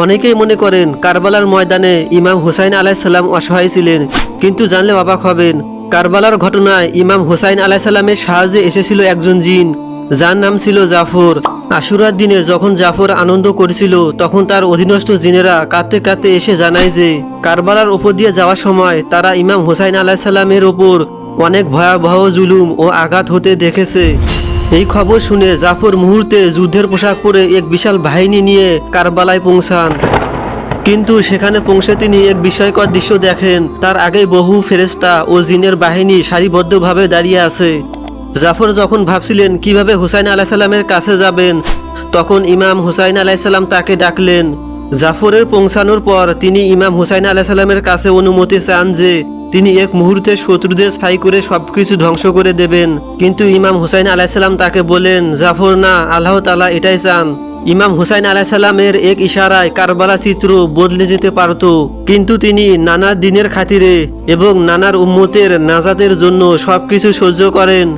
অনেকেই মনে করেন কারবালার ময়দানে ইমাম হুসাইন আলাইহিস সালাম অসহায় ছিলেন, কিন্তু জানলে অবাক হবেন কারবালার ঘটনায় ইমাম হুসাইন আলাইহিস সালামের সাহায্যে এসেছিল একজন জিন, যার নাম ছিল জাফর। আশুরার দিনে যখন জাফর আনন্দ করেছিল তখন তার অধীনস্থ জিনেরা কাঁদতে কাঁদতে এসে জানায় যে কারবালার উপর দিয়ে যাওয়ার সময় তারা ইমাম হুসাইন আলাইহিস সালামের ওপর অনেক ভয়াবহ জুলুম ও আঘাত হতে দেখেছে। এই খবর শুনে জাফর মুহূর্তে যুদ্ধের পোশাক পরে এক বিশাল বাহিনী নিয়ে কারবালায় পৌঁছান। কিন্তু সেখানে পৌঁছে তিনি এক বিস্ময়কর দৃশ্য দেখেন। তার আগে বহু ফেরেশতা ও জিনের বাহিনী সারিবদ্ধভাবে দাঁড়িয়ে আছে। জাফর যখন ভাবছিলেন কিভাবে হুসাইন আলাইহিস সালামের কাছে যাবেন, তখন ইমাম হুসাইন আলাইহিস সালাম তাকে ডাকলেন। জাফরের পৌঁছানোর পর তিনি ইমাম হুসাইন আলাইহিস সালামের কাছে অনুমতি চান যে তিনি এক মুহূর্তে শত্রুদের ছাই করে সবকিছু ধ্বংস করে দেবেন। কিন্তু ইমাম হুসাইন আলাইহিস সালাম তাকে বলেন, জাফর না, আল্লাহ তাআলা এটাই চান। ইমাম হুসাইন আলাইহিস সালামের এক ইশারায় কারবালা চিত্র বদলে যেতে পারত, কিন্তু তিনি নানার দিনের খাতিরে এবং নানার উম্মতের নাজাতের জন্য সবকিছু সহ্য করেন।